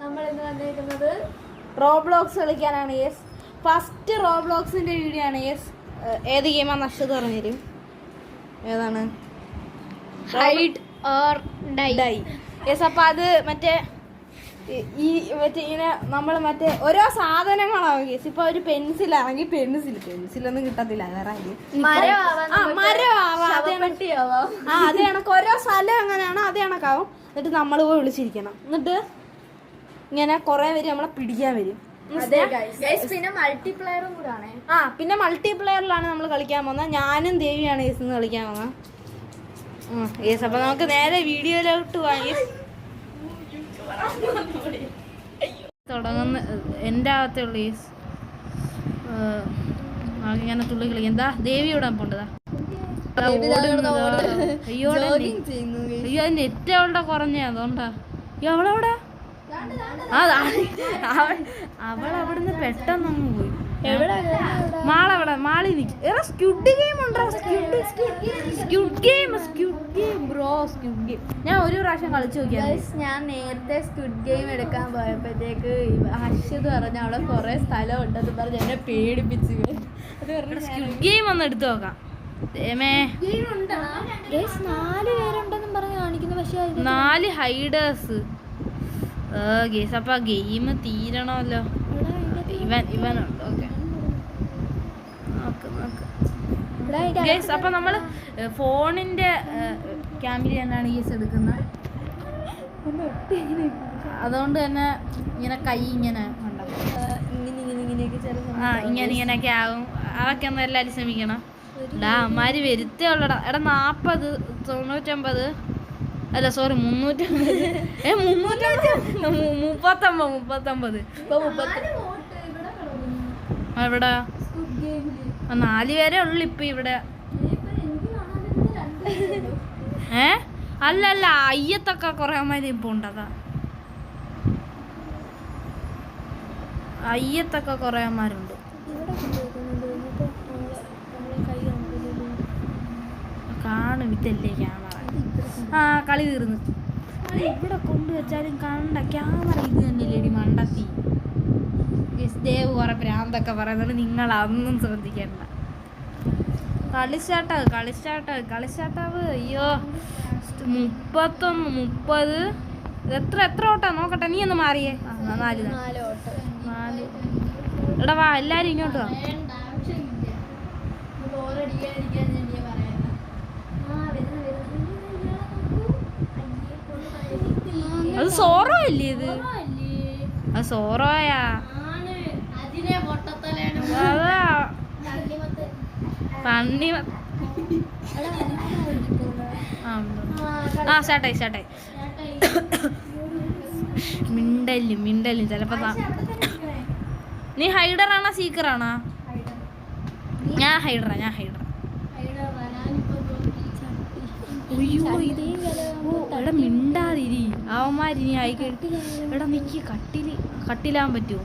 നമ്മൾ ഇന്ന് വന്നിരിക്കുന്നത് റോബ്ലോക്സ് കളിക്കാനാണ്. യെസ്, ഫസ്റ്റ് റോബ്ലോക്സിന്റെ വീഡിയോ ആണ്. യെസ്, ഏത് ഗെയിമാണ് നഷ്ടത് പറഞ്ഞുതരും? ഏതാണ്? Hide or die. യെസ്, അപ്പം അത് മറ്റേ ഇങ്ങനെ നമ്മൾ മറ്റേ ഓരോ സാധനങ്ങളാവും. യെസ്, ഇപ്പൊ ഒരു പെൻസിലാണെങ്കിൽ പെൻസിലൊന്നും കിട്ടത്തില്ല, വേറെ മരമാവാം, അത് കണക്ക് ഓരോ സ്ഥലം അങ്ങനെയാണ്, അത് കണക്കാവും. എന്നിട്ട് നമ്മൾ പോയി വിളിച്ചിരിക്കണം. എന്നിട്ട് ഇങ്ങനെ കുറെ പേര് നമ്മളെ പിടിക്കാൻ വരും. പിന്നെ മൾട്ടിപ്ലെയറും കൂടെ ആണ്. പിന്നെ മൾട്ടിപ്ലെയറിലാണ് നമ്മൾ കളിക്കാൻ പോകുന്നത്. ഞാനും ദേവിയാണ് യേസ് കളിക്കാൻ പോകുന്നത്. യേസ്, അപ്പൊ നമുക്ക് നേരെ വീഡിയോയിലോട്ട് വാങ്ങി തുടങ്ങുന്ന എൻ്റെ അകത്തേ ഉള്ളു. യേസ്, ഇങ്ങനെ തുള്ളി കളിക്കാം. എന്താ ദേവി ഇവിടെ പോണ്ടതാ? അയ്യോ നെറ്റ് അവളുടെ കുറഞ്ഞ, അതുകൊണ്ടാ. അവളവിടെ അവളവിടുന്ന് പെട്ടെന്നങ്ങ് പോയി. മാളി നിൽക്കും. സ്ക്വിഡ് ഗെയിം ഉണ്ടോ? Squid game bro, squid game ഞാൻ ഒരു പ്രാവശ്യം കളിച്ചു നോക്കിയാ. ഞാൻ നേരത്തെ സ്ക്വിഡ് ഗെയിം എടുക്കാൻ പോയപ്പോഴത്തേക്ക് ഹർഷത് പറഞ്ഞ അവിടെ കുറെ സ്ഥലം ഉണ്ടെന്ന് പറഞ്ഞ് എന്നെ പേടിപ്പിച്ചു. സ്ക്വിഡ് ഗെയിം ഒന്ന് എടുത്തു നോക്കാം. 4 പേരുണ്ടെന്നും പറഞ്ഞ് കാണിക്കുന്നു. പക്ഷെ 4 ഹൈഡേഴ്സ്. ഗേസ്, അപ്പൊ ഗെയിം തീരണമല്ലോ. ഇവനുണ്ട്. ഓക്കെ, ഗേസ്, അപ്പൊ നമ്മള് ഫോണിന്റെ ക്യാമറ തന്നെയാണ് ഗേസ് എടുക്കുന്നത്. അതുകൊണ്ട് തന്നെ ഇങ്ങനെ കൈ ഇങ്ങനെ ഇങ്ങനെയൊക്കെ ആകും. അതൊക്കെ ഒന്ന് എല്ലാവരും ശ്രമിക്കണം. അമ്മാര് വരുത്തേ ഉള്ളടാ. എടാ 40 99 അല്ല സോറി 350 39 എവിടാ? 4 പേരേ ഉള്ളു ഇപ്പൊ ഇവിടെ. അല്ല അയ്യത്തൊക്കെ കൊറേ അമ്മാര് ഇപ്പൊ ഉണ്ടതാ. അയ്യത്തൊക്കെ കൊറേ അമ്മാരുണ്ട്. കാണും ഇതല്ലേ ക്യാമറ. കളി തീർന്നു. ഇവിടെ കൊണ്ടുവച്ചാലും കണ്ട ക്യാമറ ഇത് തന്നെയല്ലേടി മണ്ടത്തി. ദേവ് കുറെ ഭ്രാന്തൊക്കെ പറയുന്നത് നിങ്ങൾ അതൊന്നും ശ്രദ്ധിക്കണ്ട. കളിച്ചാട്ടാവ്. അയ്യോ 31 30 എത്ര ഓട്ടാ നോക്കട്ടെ. നീ ഒന്ന് മാറിയേ. 4 എടാ വാ, എല്ലാരും ഇങ്ങോട്ട് വാ. അത് സോറോ അല്ലേ? ഇത് അത് സോറോയാ. അതാ തണ്ണി. സ്റ്റാർട്ടായി. മിണ്ടലും ചിലപ്പോ. നീ ഹൈഡറാണോ സീക്കറാണോ? ഞാൻ ഹൈഡറാ. എടാ മിണ്ടാതിരി. അവന്മാരിനി ആയിക്കഴിട്ട് എടാ നിക്ക് കട്ടിലാൻ പറ്റുമോ?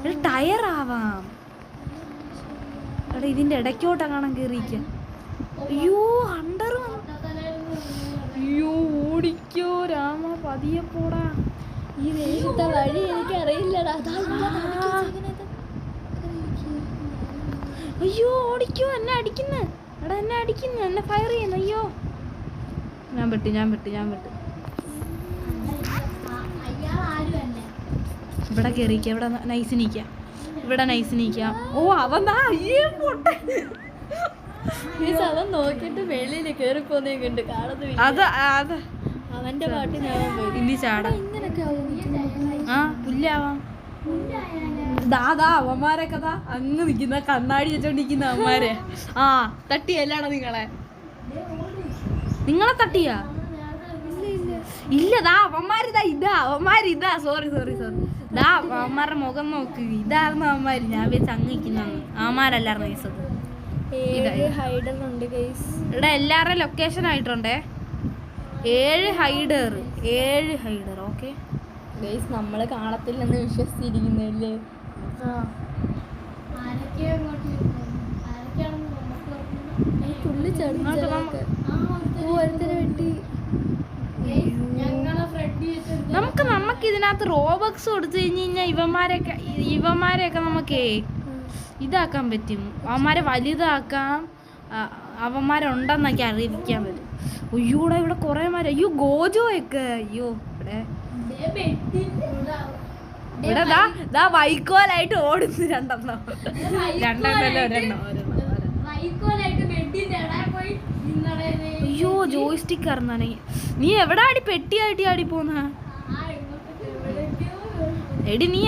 എടാ ടയറാവാം. എടാ ഇതിന്റെ ഇടയ്ക്കോട്ടാ കാണാൻ കേറിയിരിക്ക. അയ്യോ ഹണ്ടർ. അയ്യോ ഓടിക്കോ രാമ, പതിയെ പോടാ. ഈ ദേശത്തെ വഴി എനിക്ക് അറിയില്ലടാ. അയ്യോ ഓടിക്കോ. എന്നെ അടിക്കുന്നു. എന്നെ ഫയർ ചെയ്യുന്നു. അയ്യോ ഞാൻ വിട്ട്. ഇവിടെ കയറിക്ക. ഇവിടെ നൈസ് നീക്കാം. ഓ അവൻ അവൻ നോക്കിട്ട് വെളിയിൽ കേറി പോന്നേ കണ്ട് കാണുന്നു. അത് അവന്റെ പാട്ടിന് ഇനി ചാടാ. പുല്ലാവാം. അവന്മാരൊക്കെ അങ്ങ് നിക്കുന്ന കണ്ണാടി വെച്ചോണ്ടിരിക്കുന്ന അവന്മാരെ. തട്ടിയല്ലാണോ നിങ്ങളെ തട്ടിയാ? ഇല്ലതാ അവന്മാരിതാ. സോറി അവന്മാരുടെ മുഖം നോക്ക്. ഇതായിരുന്നു അവന്മാര്. ഞാൻ വെച്ച് അങ്ങ് നിൽക്കുന്നതാണ്. അവന്മാരല്ലായിരുന്നു കേസത്. ഇവിടെ എല്ലാവരുടെയും ലൊക്കേഷൻ ആയിട്ടുണ്ടേ. 7 ഹൈഡർ. ഓക്കെ ഗൈസ്, നമ്മള് കാണത്തില്ലെന്ന് വിശ്വസിച്ചിരിക്കുന്നല്ലേ. തുള്ളി നമുക്ക് നമുക്ക് ഇതിനകത്ത് റോബക്സ് കൊടുത്തു കഴിഞ്ഞാൽ ഇവന്മാരെയൊക്കെ നമുക്കേ ഇതാക്കാൻ പറ്റും. അവന്മാരെ വലുതാക്കാം, അവന്മാരുണ്ടെന്നൊക്കെ അറിയിക്കാൻ പറ്റും. അയ്യോടാ ഇവിടെ കുറേ അയ്യോ ഗോജോയൊക്കെ. അയ്യോ ഇവിടെ ദാ വൈക്കോലായിട്ട് ഓടുന്നു രണ്ടെണ്ണം. അയ്യോ ജോയ്സ്റ്റിക്ക് ഇറന്നാണെ. നീ എവിടെ ആടി പെട്ടിയായിട്ട് ആടി പോന്ന? എടി നീ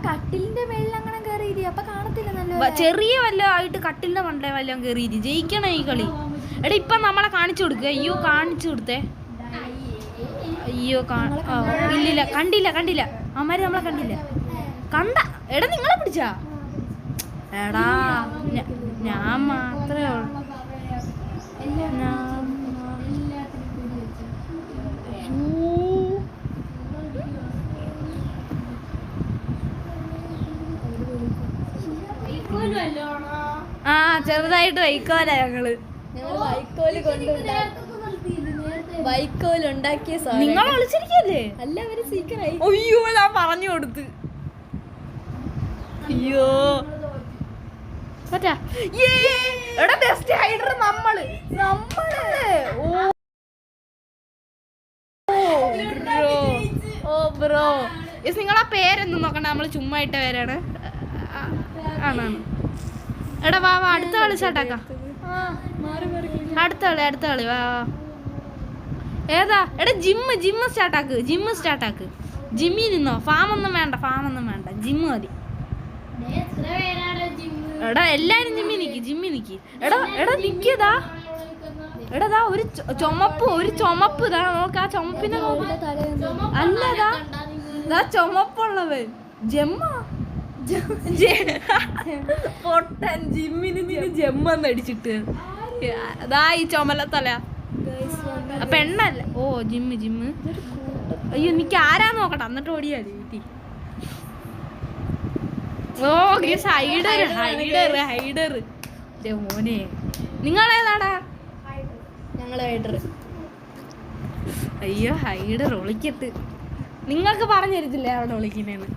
കട്ടിലിന്റെ മേളിൽ അങ്ങനെ കയറി അപ്പൊ കാണത്തില്ല. ചെറിയ വല്ല ആയിട്ട് കട്ടിലിന്റെ മണ്ടേ വല്ലതും കയറി ജയിക്കണേ ഈ കളി. എടാ ഇപ്പൊ നമ്മളെ കാണിച്ചു കൊടുക്കുക. അയ്യോ കാണിച്ചു കൊടുത്തേ. അയ്യോ ഇല്ലില്ല, കണ്ടില്ല അമ്മാര് നമ്മളെ കണ്ടില്ല. എടാ നിങ്ങളെ പിടിച്ചാ? എടാ ഞാൻ മാത്രമേ ഉള്ളൂ. ആ ചെറുതായിട്ട് വൈക്കോല ഞങ്ങള് വൈക്കോലുണ്ടാക്കിയ നിങ്ങൾ വിളിച്ചിരിക്കല്ലേ? അല്ല അവര് സീക്കറായി. അയ്യോ ഞാൻ പറഞ്ഞു കൊടുത്ത്. അയ്യോ എടാ ബെസ്റ്റ് ഹൈഡർ നമ്മള്. ഓ ബ്രോ നിങ്ങളാ പേരെന്തും നോക്കണ്ട, നമ്മള് ചുമ്മാ ഇട്ട പേരാണ്. ആണാണ്. എടാ വാ അടുത്ത കളി സ്റ്റാർട്ടാക്കാം. അടുത്ത കളി വാ. ഏതാ? എടാ ജിമ്മ് സ്റ്റാർട്ടാക്ക്. ജിമ്മിൽ നിന്നോ. ഫാം ഒന്നും വേണ്ട. ജിമ്മ് മതി. എടാ എല്ലാരും ജിമ്മി നിക്ക്. എടാ നിക്കതാ. എടാ ഒരു ചുമപ്പ് ഇതാ നോക്ക്. ആ ചുമപ്പിനെ അല്ലതാ ചുമപ്പുള്ളവൻ ജമ്മ പൊട്ടൻ. ജിമ്മിന് ജമ്മെന്ന് അടിച്ചിട്ട് അതാ ഈ ചുമലത്തല പെണ്ണല്ല. ഓ ജിമ്മ്. അയ്യോ എനിക്ക് ആരാ നോക്കട്ടെ എന്നിട്ട് ഓടിയാതി വീട്ടിൽ. ഓ ഹൈഡർ മോനെ. നിങ്ങളേതാടാ? ഞങ്ങള് ഹൈഡർ. അയ്യോ ഹൈഡർ ഒളിക്കട്ട്. നിങ്ങൾക്ക് പറഞ്ഞു തരത്തില്ലേ അവിടെ ഒളിക്കുന്നേന്ന്?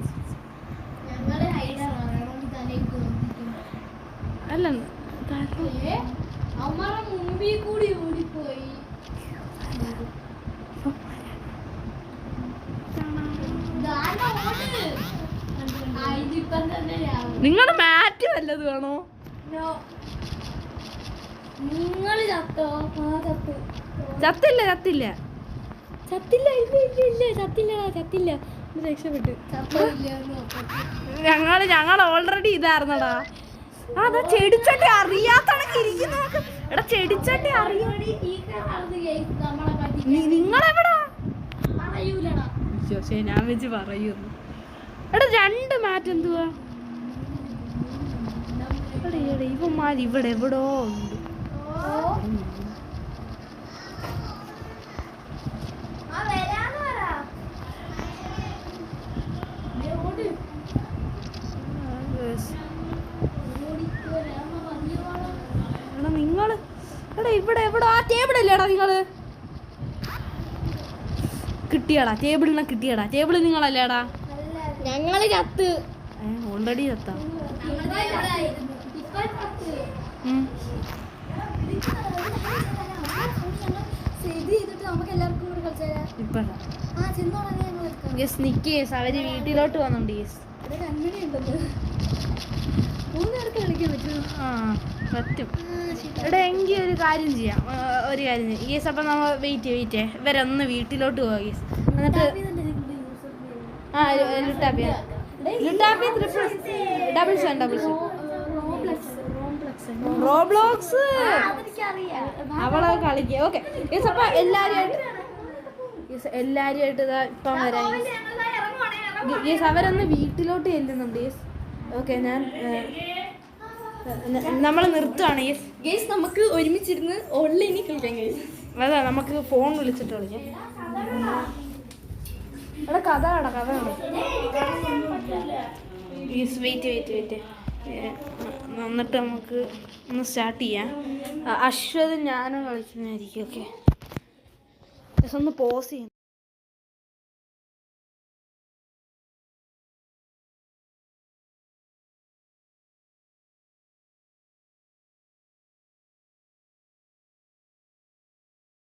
അല്ല നിങ്ങളുടെ മാറ്റ് വല്ലത് വേണോ? ചത്തില്ല രക്ഷപ്പെട്ടു. ഞങ്ങൾ ഓൾറെഡി ഇതായിരുന്നടാ. അതാ ചെടിച്ചട്ടി അറിയാത്തണക്ക് ഇരിക്കുന്ന. എടാ ചെടിച്ചട്ടി അറിയാം. നിങ്ങളെവിടാ? ശരി ഞാൻ വെച്ച് പറയുന്നു. എടാ 2 മാറ്റ് എന്തുവാ? ഇവന്മാർ ഇവിടെ എവിടോ ഉണ്ട്. നിങ്ങള് എടാ ഇവിടെ എവിടോ ആ ടേബിളല്ലേടാ നിങ്ങള്? കിട്ടിയാടാ ടേബിൾ നിങ്ങളല്ലേടാ? ഞങ്ങള് ചത്ത് ഓൾറെഡി ചത്താ. അവര് വീട്ടിലോട്ട് വന്നോണ്ട് പറ്റും. എടാ എങ്കിൽ ഒരു കാര്യം ചെയ്യാം. യെസ് അപ്പം നമ്മൾ വെയിറ്റ് ഇവരൊന്ന് വീട്ടിലോട്ട് പോവാം യെസ്. എന്നിട്ട് റോബ്ലോക്സ് അവളെ കളിക്കുക. ഓക്കെ യെസ് അപ്പം എല്ലാരുമായിട്ട് ഇപ്പം വരാം യെസ്. അവരൊന്ന് വീട്ടിലോട്ട് ചെല്ലുന്നുണ്ട് യെസ്. ഓക്കെ ഞാൻ നമ്മൾ നിർത്തുകയാണ് യെസ്. നമുക്ക് ഒരുമിച്ചിരുന്ന് ഓൺലൈനിൽ കളിക്കാൻ കഴിയും. അതാ നമുക്ക് ഫോൺ വിളിച്ചിട്ട് കളിക്കാം. എടാ കഥ യെസ് വെയിറ്റ് എന്നിട്ട് നമുക്ക് ഒന്ന് സ്റ്റാർട്ട് ചെയ്യാം. അശ്വതും ഞാനും കളിക്കുന്നതായിരിക്കും. ഓക്കെ ഒന്ന് പോസ് ചെയ്യാം.